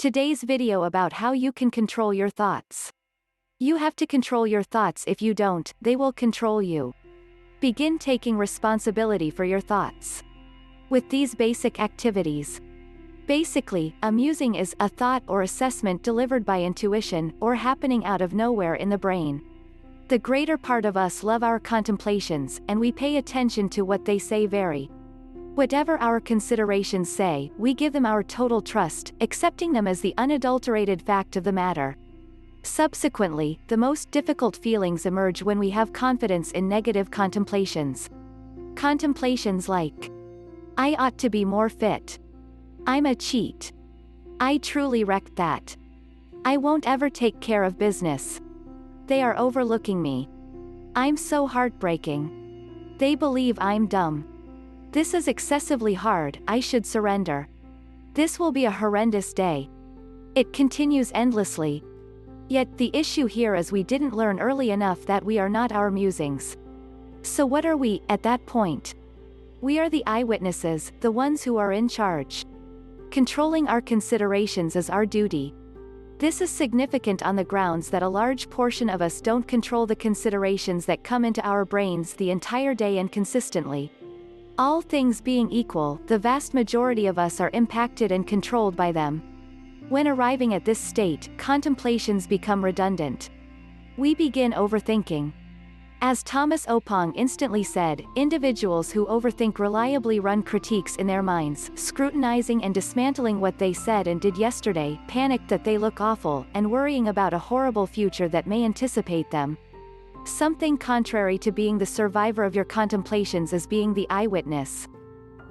Today's video about how you can control your thoughts. You have to control your thoughts. If you don't, they will control you. Begin taking responsibility for your thoughts. With these basic activities. Basically, a musing is a thought or assessment delivered by intuition or happening out of nowhere in the brain. The greater part of us love our contemplations, and we pay attention to what they say. Whatever our considerations say, we give them our total trust, accepting them as the unadulterated fact of the matter. Subsequently, the most difficult feelings emerge when we have confidence in negative contemplations. Contemplations like, I ought to be more fit. I'm a cheat. I truly wrecked that. I won't ever take care of business. They are overlooking me. I'm so heartbreaking. They believe I'm dumb. This is excessively hard, I should surrender. This will be a horrendous day. It continues endlessly. Yet the issue here is we didn't learn early enough that we are not our musings. So what are we, at that point? We are the eyewitnesses, the ones who are in charge. Controlling our considerations is our duty. This is significant on the grounds that a large portion of us don't control the considerations that come into our brains the entire day and consistently. All things being equal, the vast majority of us are impacted and controlled by them. When arriving at this state, contemplations become redundant. We begin overthinking. As Thomas Opong instantly said, individuals who overthink reliably run critiques in their minds, scrutinizing and dismantling what they said and did yesterday, panicked that they look awful, and worrying about a horrible future that may anticipate them. Something contrary to being the survivor of your contemplations is being the eyewitness.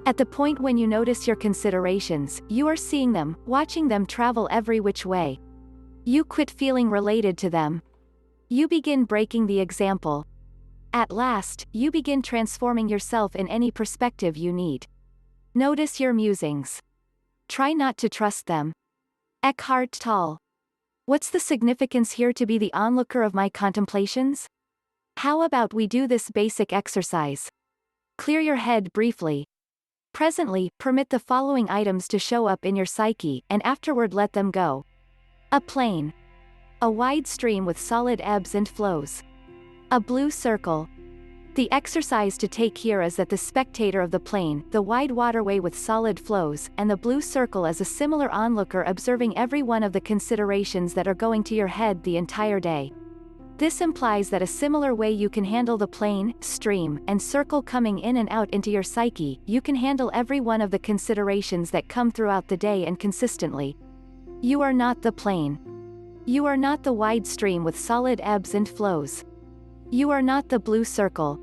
At the point when you notice your considerations, you are seeing them, watching them travel every which way. You quit feeling related to them. You begin breaking the example. At last, you begin transforming yourself in any perspective you need. Notice your musings. Try not to trust them. Eckhart Tolle. What's the significance here to be the onlooker of my contemplations? How about we do this basic exercise? Clear your head briefly. Presently, permit the following items to show up in your psyche, and afterward let them go. A plane. A wide stream with solid ebbs and flows. A blue circle. The exercise to take here is that the spectator of the plane, the wide waterway with solid flows, and the blue circle as a similar onlooker observing every one of the considerations that are going to your head the entire day. This implies that a similar way you can handle the plane, stream, and circle coming in and out into your psyche, you can handle every one of the considerations that come throughout the day and consistently. You are not the plane. You are not the wide stream with solid ebbs and flows. You are not the blue circle.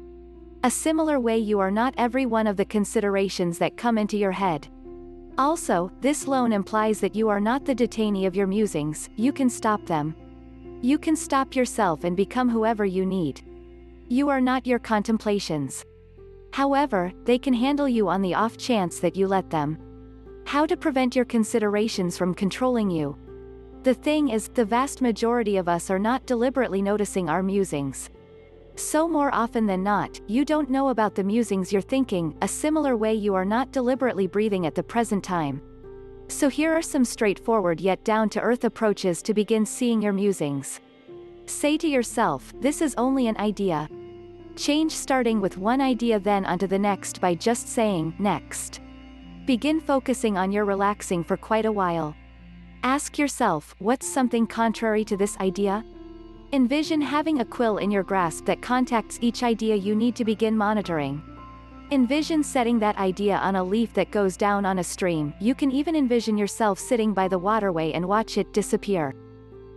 A similar way you are not every one of the considerations that come into your head. Also, this alone implies that you are not the detainee of your musings, you can stop them. You can stop yourself and become whoever you need. You are not your contemplations. However, they can handle you on the off chance that you let them. How to prevent your considerations from controlling you? The thing is, the vast majority of us are not deliberately noticing our musings. So more often than not, you don't know about the musings you're thinking, a similar way you are not deliberately breathing at the present time. So here are some straightforward yet down-to-earth approaches to begin seeing your musings. Say to yourself, this is only an idea. Change starting with one idea then onto the next by just saying, next. Begin focusing on your relaxing for quite a while. Ask yourself, what's something contrary to this idea? Envision having a quill in your grasp that contacts each idea you need to begin monitoring. Envision setting that idea on a leaf that goes down on a stream. You can even envision yourself sitting by the waterway and watch it disappear.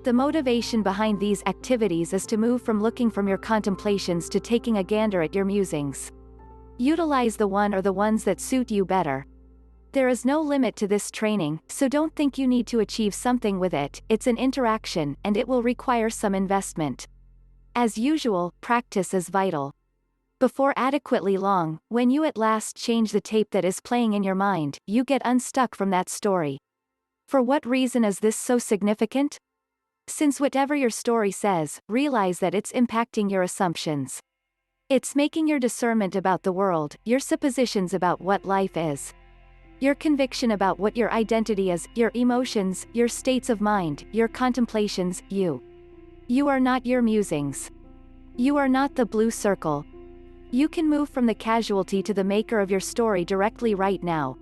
The motivation behind these activities is to move from looking from your contemplations to taking a gander at your musings. Utilize the one or the ones that suit you better. There is no limit to this training, so don't think you need to achieve something with it. It's an interaction, and it will require some investment. As usual, practice is vital. Before adequately long, when you at last change the tape that is playing in your mind, you get unstuck from that story. For what reason is this so significant? Since whatever your story says, realize that it's impacting your assumptions. It's making your discernment about the world, your suppositions about what life is. Your conviction about what your identity is, your emotions, your states of mind, your contemplations, you. You are not your musings. You are not the blue circle. You can move from the casualty to the maker of your story directly right now.